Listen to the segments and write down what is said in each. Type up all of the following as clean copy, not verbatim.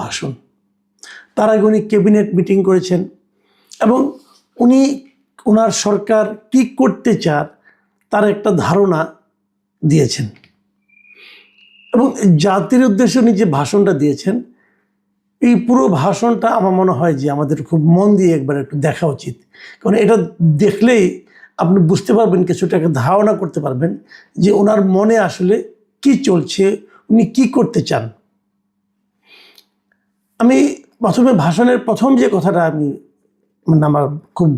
ভাষণ। তার আগে উনি ক্যাবিনেট মিটিং করেছেন এবং উনি ওনার সরকার কি করতে চান তার একটা ধারণা দিয়েছেন এবং জাতির উদ্দেশ্যে উনি যে ভাষণটা দিয়েছেন, এই পুরো ভাষণটা আমার মনে হয় যে আমাদের খুব মন দিয়ে একবার একটু দেখা উচিত। কারণ এটা দেখলেই আপনি বুঝতে পারবেন, কিছুটা একটা ধারণা করতে পারবেন যে ওনার মনে আসলে কি চলছে, উনি কি করতে চান। আমি প্রথমে ভাষণের প্রথম যে কথাটা আমার খুব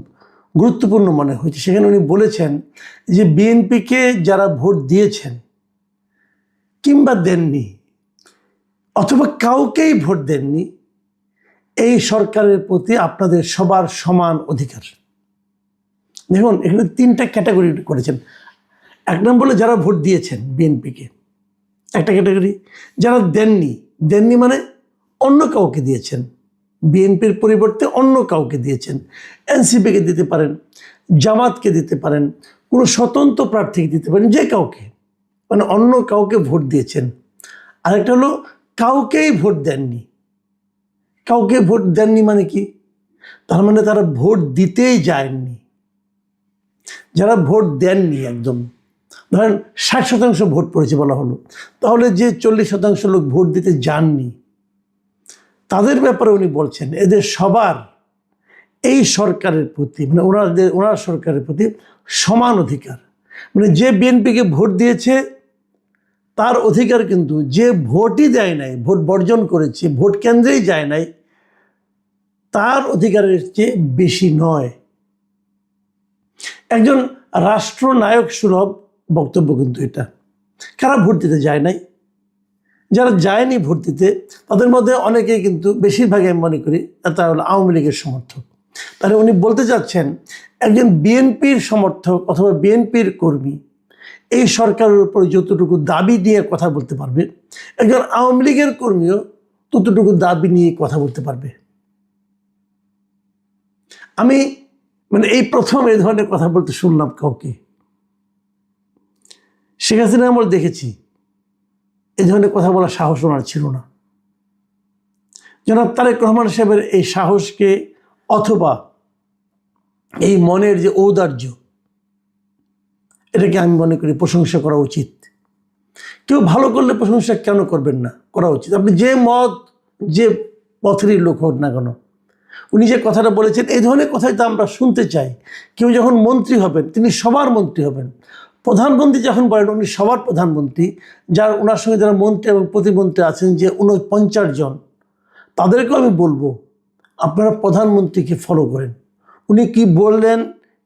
গুরুত্বপূর্ণ মনে হয়েছে, সেখানে উনি বলেছেন যে বিএনপিকে যারা ভোট দিয়েছেন কিংবা দেননি অথবা কাউকেই ভোট দেননি, এই সরকারের প্রতি আপনাদের সবার সমান অধিকার। দেখুন, এখানে 3টা ক্যাটাগরি করেছেন। 1 নম্বরে যারা ভোট দিয়েছেন বিএনপিকে, একটা ক্যাটাগরি। যারা দেননি মানে অন্য কাউকে দিয়েছেন, বিএনপির পরিবর্তে অন্য কাউকে দিয়েছেন। এনসিপিকে দিতে পারেন, জামাতকে দিতে পারেন, কোনো স্বতন্ত্র প্রার্থীকে দিতে পারেন, যে কাউকে, মানে অন্য কাউকে ভোট দিয়েছেন। আরেকটা হলো কাউকেই ভোট দেননি। কাউকে ভোট দেননি মানে কি? তার মানে তারা ভোট দিতেই যায়নি। যারা ভোট দেননি, একদম ধরেন 60% ভোট পড়েছে বলা হলো, তাহলে যে 40% লোক ভোট দিতে যাননি, তাদের ব্যাপারে উনি বলছেন এদের সবার এই সরকারের প্রতি, মানে ওনার সরকারের প্রতি সমান অধিকার। মানে যে বিএনপিকে ভোট দিয়েছে তার অধিকার কিন্তু যে ভোটই দেয় নাই, ভোট বর্জন করেছে, ভোট কেন্দ্রেই যায় নাই, তার অধিকারের চেয়ে বেশি নয়। একজন রাষ্ট্রনায়ক সুলভ বক্তব্য কিন্তু এটা। কারা ভোট দিতে যায় নাই? যারা যায়নি ভোট দিতে, তাদের মধ্যে অনেকেই কিন্তু, বেশিরভাগই আমি মনে করি তারা হলো আওয়ামী লীগের সমর্থক। তাহলে উনি বলতে চাচ্ছেন একজন বিএনপির সমর্থক অথবা বিএনপির কর্মী এই সরকারের উপর যতটুকু দাবি নিয়ে কথা বলতে পারবে, একজন আওয়ামী লীগের কর্মীও ততটুকু দাবি নিয়ে কথা বলতে পারবে। আমি এই প্রথম এই ধরনের কথা বলতে শুনলাম কাউকে। শেখ হাসিনা আমরা দেখেছি এই ধরনের কথা বলার সাহস ওনার ছিল না। জনাব তারেক রহমান সাহেবের এই সাহসকে অথবা এই মনের যে ঔদার্য, এটাকে আমি মনে করি প্রশংসা করা উচিত। কেউ ভালো করলে প্রশংসা কেন করবেন না? করা উচিত। আপনি যে যে পথেরই লোক হোক না কেন, উনি যে কথাটা বলেছেন, এই ধরনের কথাই তো আমরা শুনতে চাই। কেউ যখন মন্ত্রী হবেন, তিনি সবার মন্ত্রী হবেন। প্রধানমন্ত্রী যখন বলেন উনি সবার প্রধানমন্ত্রী, যার ওনার সঙ্গে যারা মন্ত্রী এবং প্রতিমন্ত্রী আছেন যে 49 জন, তাদেরকেও আমি বলবো আপনারা প্রধানমন্ত্রীকে ফলো করেন। উনি কি বললেন,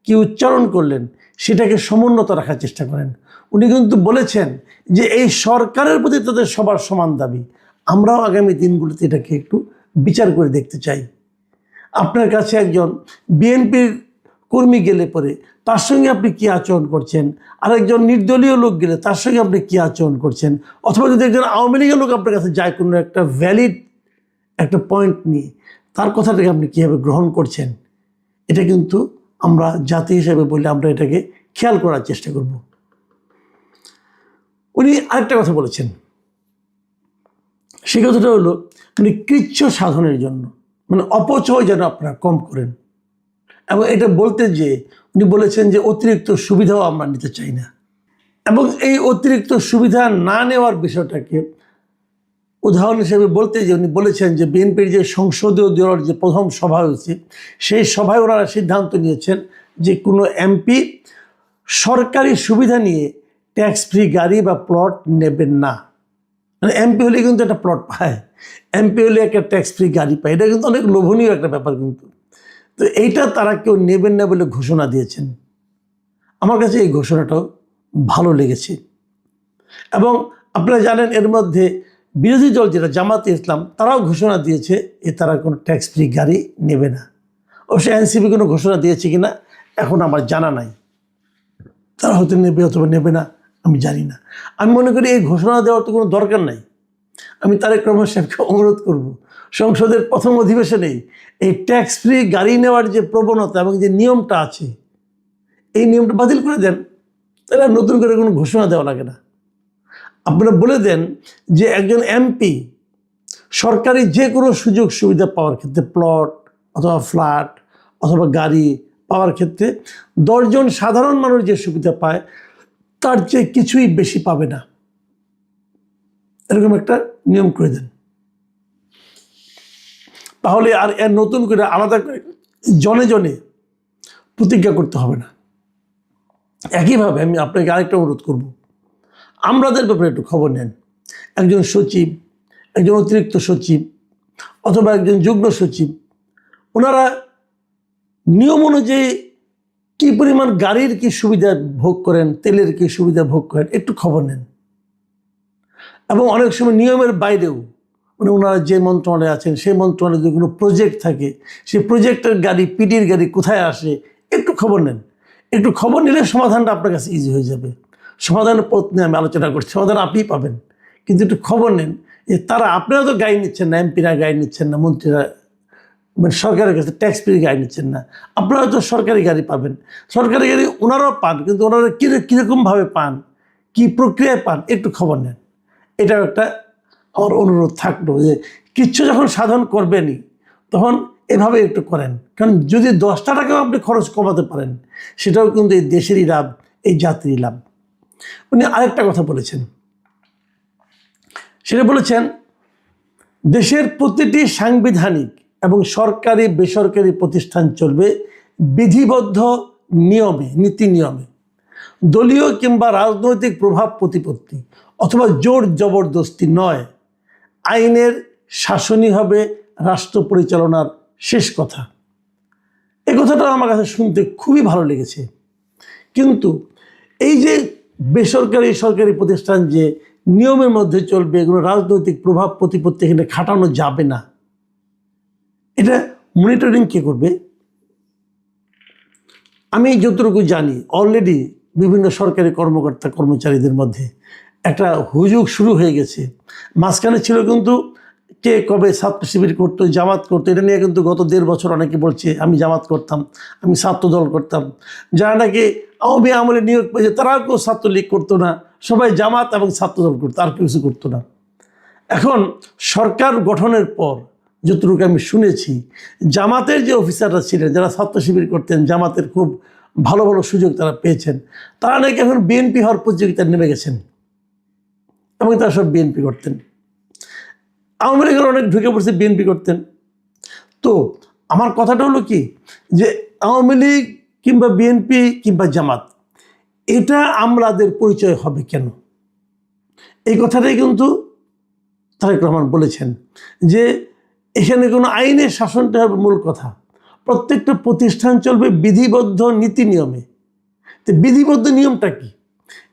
কি উচ্চারণ করলেন, সেটাকে সমুন্নত রাখার চেষ্টা করেন। উনি কিন্তু বলেছেন যে এই সরকারের প্রতি তাদের সবার সমান দাবি। আমরাও আগামী দিনগুলোতে এটাকে একটু বিচার করে দেখতে চাই। আপনার কাছে একজন বিএনপির কর্মী গেলে পরে তার সঙ্গে আপনি কী আচরণ করছেন, আরেকজন নির্দলীয় লোক গেলে তার সঙ্গে আপনি কী আচরণ করছেন, অথবা যদি একজন আওয়ামী লীগের লোক আপনার কাছে যায় কোনো একটা ভ্যালিড একটা পয়েন্ট নিয়ে, তার কথাটাকে আপনি কীভাবে গ্রহণ করছেন, এটা কিন্তু আমরা জাতি হিসেবে বললে আমরা এটাকে খেয়াল করার চেষ্টা করব। উনি আরেকটা কথা বলেছেন, সে কথাটা হলো উনি কৃচ্ছ সাধনের জন্য, অপচয় যেন আপনারা কম করেন। এবং এটা বলতে যে উনি বলেছেন যে অতিরিক্ত সুবিধাও আমরা নিতে চাই না। এবং এই অতিরিক্ত সুবিধা না নেওয়ার বিষয়টাকে উদাহরণ হিসেবে বলতে যে উনি বলেছেন যে বিএনপির যে সংসদীয় দলের যে প্রথম সভা হয়েছে, সেই সভায় ওনারা সিদ্ধান্ত নিয়েছেন যে কোনো এমপি সরকারি সুবিধা নিয়ে ট্যাক্স ফ্রি গাড়ি বা প্লট নেবেন না। এমপি হলে কিন্তু একটা প্লট পায়, এমপি হলে একটা ট্যাক্স ফ্রি গাড়ি পায়। এটা কিন্তু অনেক লোভনীয় একটা ব্যাপার কিন্তু। তো এইটা তারা কেউ নেবেন না বলে ঘোষণা দিয়েছেন। আমার কাছে এই ঘোষণাটাও ভালো লেগেছে। এবং আপনারা জানেন এর মধ্যে বিরোধী দল যেটা জামাতে ইসলাম, তারাও ঘোষণা দিয়েছে যে তারা কোনো ট্যাক্স ফ্রি গাড়ি নেবে না। অবশ্য এনসিপি কোনো ঘোষণা দিয়েছে কিনা এখন আমার জানা নাই, তারা হয়তো নেবে অথবা নেবে না, আমি জানি না। আমি মনে করি এই ঘোষণা দেওয়ার তো কোনো দরকার নাই। আমি তারেক রহমান সাহেবকে অনুরোধ করব, সংসদের প্রথম অধিবেশনেই এই ট্যাক্স ফ্রি গাড়ি নেওয়ার যে প্রবণতা এবং যে নিয়মটা আছে, এই নিয়মটা বাতিল করে দেন। তাহলে নতুন করে কোনো ঘোষণা দেওয়া লাগে না। আপনারা বলে দেন যে একজন এমপি সরকারি যে কোনো সুযোগ সুবিধা পাওয়ার ক্ষেত্রে, প্লট অথবা ফ্ল্যাট অথবা গাড়ি পাওয়ার ক্ষেত্রে 10 জন সাধারণ মানুষ যে সুবিধা পায় তার চেয়ে কিছুই বেশি পাবে না, এরকম একটা নিয়ম করে দেন। তাহলে আর এর নতুন করে আলাদা করে জনে জনে প্রতিজ্ঞা করতে হবে না। একইভাবে আমি আপনাকে আরেকটা অনুরোধ করব, আমলাদের ব্যাপারে একটু খবর নেন। একজন সচিব, একজন অতিরিক্ত সচিব অথবা একজন যুগ্ম সচিব, ওনারা নিয়ম অনুযায়ী কী পরিমাণ গাড়ির কি সুবিধা ভোগ করেন, তেলের কি সুবিধা ভোগ করেন, একটু খবর নেন। এবং অনেক সময় নিয়মের বাইরেও মানে ওনারা যে মন্ত্রণালয়ে আছেন সেই মন্ত্রণালয়ে যদি কোনো প্রজেক্ট থাকে সেই প্রজেক্টের গাড়ি, পিডির গাড়ি কোথায় আসে একটু খবর নেন। একটু খবর নিলে সমাধানটা আপনার কাছে ইজি হয়ে যাবে। সমাধানের পথ নিয়ে আমি আলোচনা করছি, সমাধান আপনিই পাবেন, কিন্তু একটু খবর নেন যে তারা, আপনারা তো গাড়ি নিচ্ছেন না, এমপিরা গাড়ি নিচ্ছেন না, মন্ত্রীরা মানে সরকারের কাছে ট্যাক্স পেয়ে গাড়ি নিচ্ছেন না, আপনারা তো সরকারি গাড়ি পাবেন। সরকারি গাড়ি ওনারাও পান, কিন্তু ওনারা কীরকমভাবে পান, কী প্রক্রিয়ায় পান, একটু খবর নেন। এটাও একটা আমার অনুরোধ থাকলো যে কিচ্ছু যখন সাধন করবেনই তখন এভাবে একটু করেন। কারণ যদি 10টা টাকাও আপনি খরচ কমাতে পারেন সেটাও কিন্তু এই দেশেরই লাভ, এই জাতিরই লাভ। উনি আরেকটা কথা বলেছেন, সেটা বলেছেন দেশের প্রতিটি সাংবিধানিক এবং সরকারি বেসরকারি প্রতিষ্ঠান চলবে বিধিবদ্ধ নিয়মে, নীতি নিয়মে। দলীয় কিংবা রাজনৈতিক প্রভাব প্রতিপত্তি অথবা জোর জবরদস্তি নয়। আইনের শাসনই হবে রাষ্ট্র পরিচালনার শেষ কথা। এই কথাটা আমার কাছে শুনতে খুবই ভালো লেগেছে। কিন্তু এই যে বেসরকারি সরকারি প্রতিষ্ঠান যে নিয়মের মধ্যে চলবে, এগুলো রাজনৈতিক প্রভাব প্রতিপত্তি এখানে খাটানো যাবে না, এটা মনিটরিং কে করবে? আমি যতটুকু জানি অলরেডি বিভিন্ন সরকারি কর্মকর্তা কর্মচারীদের মধ্যে একটা হুজুগ শুরু হয়ে গেছে। মাঝখানে ছিল কিন্তু কে কবে ছাত্র শিবির করতো, জামাত করতো, এটা নিয়ে কিন্তু গত 1.5 বছর অনেকে বলছে আমি জামাত করতাম, আমি ছাত্রদল করতাম। যারা নাকি আওয়ামী আমলে নিয়োগ পেয়েছে তারাও কেউ ছাত্রলীগ করতো না, সবাই জামাত এবং ছাত্রদল করতো, আর কিছু করতো না। এখন সরকার গঠনের পর যতটুকু আমি শুনেছি, জামাতের যে অফিসাররা ছিলেন যারা ছাত্র শিবির করতেন, জামাতের খুব ভালো ভালো সুযোগ তারা পেয়েছেন, তারা নাকি এখন বিএনপি হওয়ার প্রতিযোগিতায় নেমে গেছেন এবং তারা সব বিএনপি করতেন। আওয়ামী লীগের অনেক ঢুকে পড়ছে, বিএনপি করতেন। তো আমার কথাটা হলো কি, যে আওয়ামী লীগ কিংবা বিএনপি কিংবা জামাত, এটা আমলাদের পরিচয় হবে কেন? এই কথাটাই কিন্তু তারেক রহমান বলেছেন যে এখানে কোনো আইনের শাসনটা হবে মূল কথা। প্রত্যেকটা প্রতিষ্ঠান চলবে বিধিবদ্ধ নীতি নিয়মে। তো বিধিবদ্ধ নিয়মটা কি?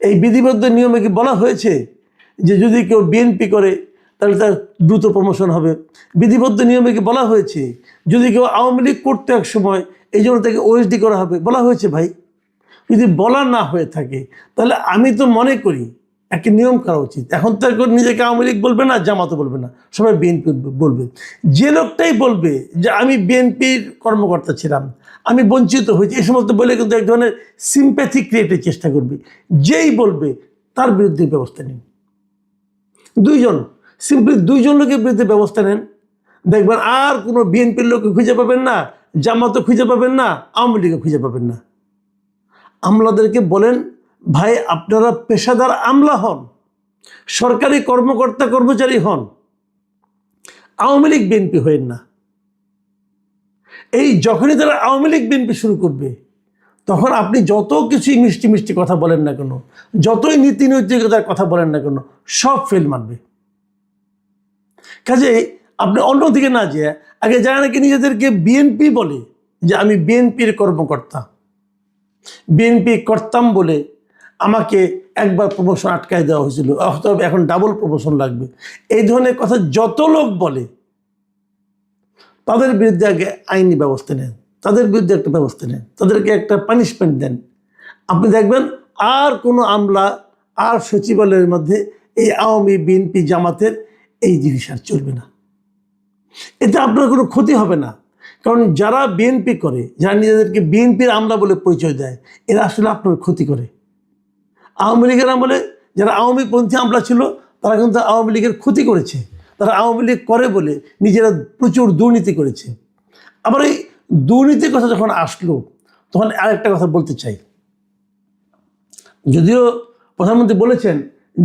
এই বিধিবদ্ধ নিয়মে কি বলা হয়েছে যে যদি কেউ বিএনপি করে তাহলে তার দ্রুত প্রমোশন হবে? বিধিবদ্ধ নিয়মে কি বলা হয়েছে যদি কেউ আওয়ামী লীগ করতে এক সময় এই জন্য তাকে ওএসডি করা হবে? বলা হয়েছে? ভাই, যদি বলা না হয়ে থাকে তাহলে আমি তো মনে করি একটা নিয়ম করা উচিত। এখন তো নিজেকে আওয়ামী লীগ বলবে না, জামাতও বলবে না, সবাই বিএনপি বলবে। যে লোকটাই বলবে যে আমি বিএনপির কর্মকর্তা ছিলাম, আমি বঞ্চিত হয়েছি, এই সমস্ত বলে কিন্তু এক ধরনের সিম্প্যাথি ক্রিয়েটের চেষ্টা করবে। যেই বলবে তার বিরুদ্ধে ব্যবস্থা নিন। সিম্পলি 2জন লোকের বিরুদ্ধে ব্যবস্থা নেন, দেখবেন আর কোনো বিএনপির লোককে খুঁজে পাবেন না, জামাতও খুঁজে পাবেন না, আওয়ামী লীগও খুঁজে পাবেন না। আমলাদেরকে বলেন, ভাই আপনারা পেশাদার আমলা হন, সরকারি কর্মকর্তা কর্মচারী হন, আওয়ামী লীগ বিএনপি হয়েন না। এই যখনই তারা আওয়ামী লীগ বিএনপি শুরু করবে তখন আপনি যত কিছুই মিষ্টি মিষ্টি কথা বলেন না কেন, যতই নীতি নৈতিকতার কথা বলেন না কেন, সব ফেল মারবে। কাজে আপনি অন্যদিকে না যেয়ে আগে যারা নাকি নিজেদেরকে বিএনপি বলে যে আমি বিএনপির কর্মকর্তা, বিএনপি করতাম বলে আমাকে একবার প্রমোশন আটকায় দেওয়া হয়েছিল, অথবা এখন ডাবল প্রমোশন লাগবে, এই ধরনের কথা যত লোক বলে তাদের বিরুদ্ধে আগে আইনি ব্যবস্থা নেন, তাদের বিরুদ্ধে একটা ব্যবস্থা নেন, তাদেরকে একটা পানিশমেন্ট দেন। আপনি দেখবেন আর কোনো আমলা আর সচিবালয়ের মধ্যে এই আওয়ামী বিএনপি জামাতের এই জিনিস আর চলবে না। এতে আপনার কোনো ক্ষতি হবে না। কারণ যারা বিএনপি করে, যারা নিজেদেরকে বিএনপির আমলা বলে পরিচয় দেয়, এরা আসলে আপনার ক্ষতি করে। আওয়ামী লীগের আমলে যারা আওয়ামী পন্থী আমলা ছিল তারা কিন্তু আওয়ামী লীগের ক্ষতি করেছে, তারা আওয়ামী লীগ করে বলে নিজেরা প্রচুর দুর্নীতি করেছে। আবার এই দুর্নীতির কথা যখন আসলো তখন আরেকটা কথা বলতে চাই। যদিও প্রধানমন্ত্রী বলেছেন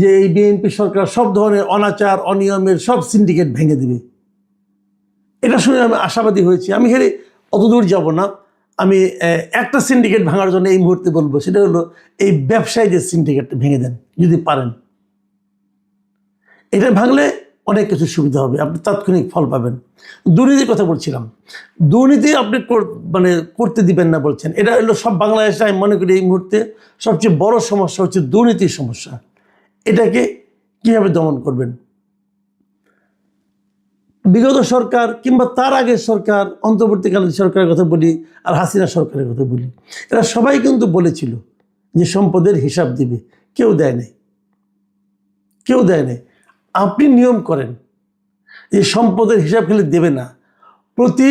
যে এই বিএনপি সরকার সব ধরনের অনাচার অনিয়মের সব সিন্ডিকেট ভেঙে দেবে, এটা শুনে আমি আশাবাদী হয়েছি। আমি হেরে অত দূর যাব না। আমি একটা সিন্ডিকেট ভাঙার জন্য এই মুহূর্তে বলবো, সেটা হলো এই ব্যবসায়ীদের সিন্ডিকেটটা ভেঙে দেন যদি পারেন। এটা ভাঙলে অনেক কিছু সুবিধা হবে, আপনি তাৎক্ষণিক ফল পাবেন। দুর্নীতির কথা বলছিলাম, দুর্নীতি আপনি মানে করতে দিবেন না বলছেন, এটা হলো সব বাংলাদেশে আমি মনে করি এই মুহূর্তে সবচেয়ে বড় সমস্যা হচ্ছে দুর্নীতির সমস্যা। এটাকে কীভাবে দমন করবেন? বিগত সরকার কিংবা তার আগের সরকার, অন্তর্বর্তীকালীন সরকারের কথা বলি আর হাসিনা সরকারের কথা বলি, এরা সবাই কিন্তু বলেছিল যে সম্পদের হিসাব দিবে, কেউ দেয় নাই, কেউ দেয় নাই। আপনি নিয়ম করেন যে সম্পদের হিসাব খেলে দেবে না, প্রতি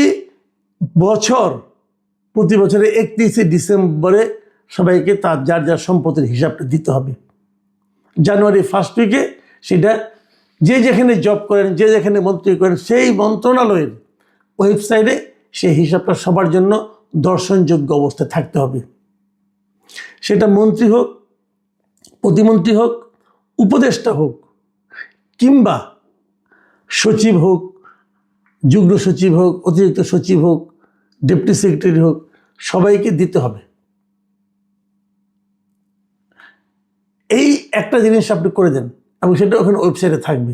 বছরে 31শে ডিসেম্বরে সবাইকে তার যার যার সম্পদের হিসাবটা দিতে হবে। জানুয়ারি ফার্স্ট উইকে সেটা যে যেখানে জব করেন, যে যেখানে মন্ত্রী করেন, সেই মন্ত্রণালয়ের ওয়েবসাইটে সেই হিসাবটা সবার জন্য দর্শনযোগ্য অবস্থায় থাকতে হবে। সেটা মন্ত্রী হোক, প্রতিমন্ত্রী হোক, উপদেষ্টা হোক, কিংবা সচিব হোক, যুগ্ম সচিব হোক, অতিরিক্ত সচিব হোক, ডেপুটি সেক্রেটারি হোক, সবাইকে দিতে হবে। এই একটা জিনিস আপনি করে দেন এবং সেটা ওখানে ওয়েবসাইটে থাকবে।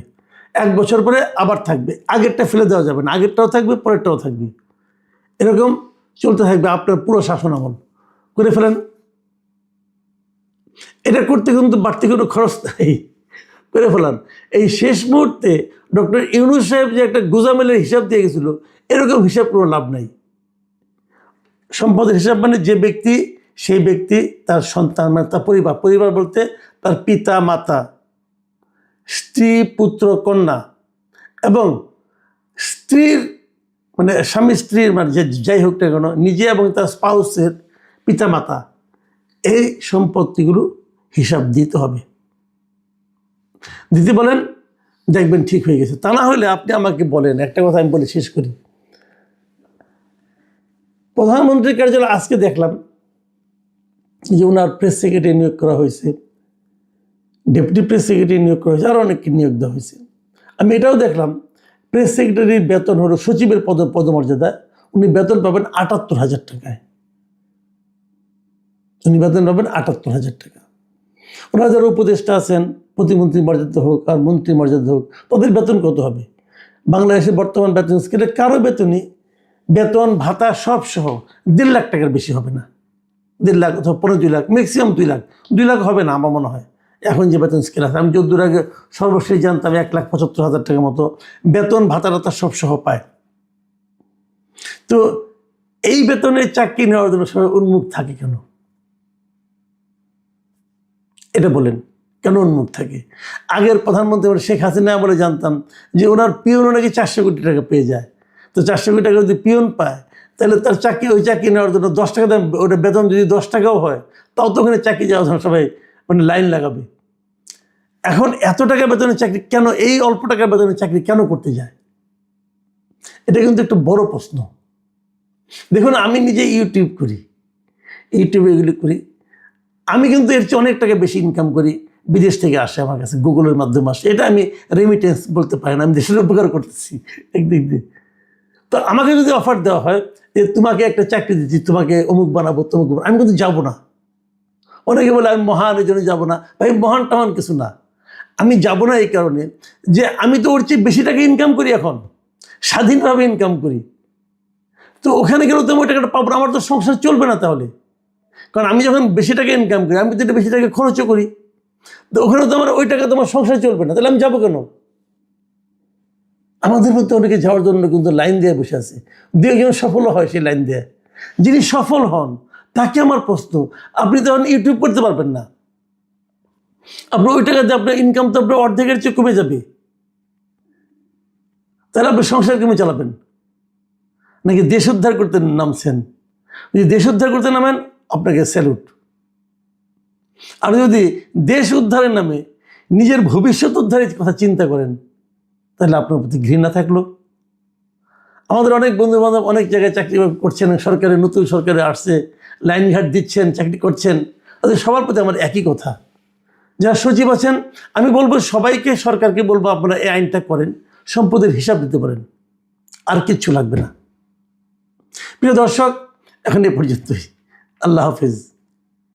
1 বছর পরে আবার থাকবে, আগেরটা ফেলে দেওয়া যাবে না, আগেরটাও থাকবে, পরেরটাও থাকবে, এরকম চলতে থাকবে আপনার পুরো শাসন আমল। করে ফেলেন। এটা করতে কিন্তু বাড়তি কোনো খরচ নেই, করে ফেলান। এই শেষ মুহূর্তে ডক্টর ইউনূস সাহেব যে একটা গোজামিলের হিসাব দিয়ে গেছিল, এরকম হিসাব কোনো লাভ নাই। সম্পদের হিসাব মানে যে ব্যক্তি, সেই ব্যক্তি তার সন্তান, মানে তার পরিবার বলতে তার পিতা মাতা, স্ত্রী পুত্র কন্যা এবং স্ত্রীর মানে স্বামী স্ত্রীর মানে যাই হোক না কেন, নিজে এবং তার স্পাউসের পিতা মাতা, এই সম্পত্তিগুলো হিসাব দিতে হবে। দিতে বলেন, দেখবেন ঠিক হয়ে গেছে। তা না হলে আপনি আমাকে বলেন, একটা কথা আমি বলে শেষ করি। প্রধানমন্ত্রীর কার্যালয় আজকে দেখলাম যে ওনার প্রেস সেক্রেটারি নিয়োগ করা হয়েছে, ডেপুটি প্রেস সেক্রেটারি নিয়োগ করা হয়েছে, আরও অনেককে নিয়োগ দেওয়া হয়েছে। আমি এটাও দেখলাম প্রেস সেক্রেটারির বেতন হলো সচিবের পদমর্যাদা, উনি বেতন পাবেন ৭৮,০০০ টাকায়। উনি বেতন পাবেন ৭৮,০০০ টাকা। ওনারা যারা উপদেষ্টা আছেন, প্রতিমন্ত্রী মর্যাদা হোক আর মন্ত্রী মর্যাদা হোক, তাদের বেতন কত হবে? বাংলাদেশের বর্তমান বেতন স্কেলে কারো বেতনই, বেতন ভাতা সব সহ ১.৫ লাখ টাকার বেশি হবে না। ১.৫ লাখ অথবা ১৫-২ লাখ, ম্যাক্সিমাম ২ লাখ। ২ লাখ হবে না আমার মনে হয় এখন যে বেতন স্কেল আছে। আমি যদ্দূর আগে সর্বশেষ জানতাম ১,৭৫,০০০ টাকার মতো বেতন ভাতা সব সহ পায়। তো এই বেতনের চাকরি নেওয়ার জন্য সবাই উন্মুখ থাকে কেন? এটা বলেন, কেন উন্মুখ থাকে? আগের প্রধানমন্ত্রী শেখ হাসিনা বলে জানতাম যে ওনার পিয়নও নাকি ৪০০ কোটি টাকা পেয়ে যায়। তো ৪০০ কোটি টাকা যদি পিয়ন পায়, তাহলে তার ওই চাকরি নেওয়ার জন্য ১০ টাকা দাম, ওটা বেতন যদি 10 টাকাও হয়, তাও তো ওখানে চাকরি যাওয়ার জন্য সবাই মানে লাইন লাগাবে। এখন এত টাকা বেতনের চাকরি কেন, এই অল্প টাকা বেতনের চাকরি কেন করতে যায়? এটা কিন্তু একটা বড় প্রশ্ন। দেখুন, আমি নিজে ইউটিউবে এগুলি করি। আমি কিন্তু এর চেয়ে অনেক টাকা বেশি ইনকাম করি, বিদেশ থেকে আসে আমার কাছে, গুগলের মাধ্যমে আসে। এটা আমি রেমিটেন্স বলতে পারি না, আমি দেশের উপকার করতেছি একদিক দিয়ে। তো আমাকে যদি অফার দেওয়া হয় যে তোমাকে একটা চাকরি দিচ্ছি, তোমাকে অমুক বানাবো, তমুক বানাবো, আমি কিন্তু যাবো না। অনেকে বলে আমি মহান, এই জন্য যাবো না। ভাই, মহান টহান কিছু না। আমি যাবো না এই কারণে যে আমি তো ওর চেয়ে বেশি টাকা ইনকাম করি, এখন স্বাধীনভাবে ইনকাম করি। তো ওখানে গেলেও তো ওই টাকাটা পাবো না, আমার তো সংসার চলবে না তাহলে। কারণ আমি যখন বেশি টাকা ইনকাম করি, আমি তো এটা বেশি টাকা খরচও করি। তো ওখানে তো আমার ওই টাকা তোমার সংসার চলবে না, তাহলে আমি যাবো কেন? আমাদের মধ্যে অনেকে যাওয়ার জন্য কিন্তু লাইন দিয়ে বসে আছে। ২-১জন সফল হয় সেই লাইন দিয়ে। যিনি সফল হন তাকে আমার প্রশ্ন, আপনি তখন ইউটিউব করতে পারবেন না। আপনার ওই টাকা দিয়ে আপনার ইনকাম তো আপনার অর্ধেকের চেয়ে কমে যাবে। তাহলে আপনি সংসার কেমন চালাবেন? নাকি দেশ উদ্ধার করতে নামছেন? যদি দেশ উদ্ধার করতে নামেন, আপনাকে স্যালুট। আর যদি দেশ উদ্ধারের নামে নিজের ভবিষ্যৎ উদ্ধারের কথা চিন্তা করেন, তাহলে আপনার প্রতি ঘৃণা থাকলো। আমাদের অনেক বন্ধুবান্ধব অনেক জায়গায় চাকরি করছেন, সরকারের নতুন সরকারে আসছে, লাইনঘাট দিচ্ছেন, চাকরি করছেন, তাদের সবার প্রতি আমার একই কথা। যারা সচিব আছেন, আমি বলবো সবাইকে, সরকারকে বলবো আপনারা এই আইনটা করেন, সম্পদের হিসাব দিতে পারেন, আর কিচ্ছু লাগবে না। প্রিয় দর্শক, এখন এ পর্যন্তই। আল্লাহ হাফিজ।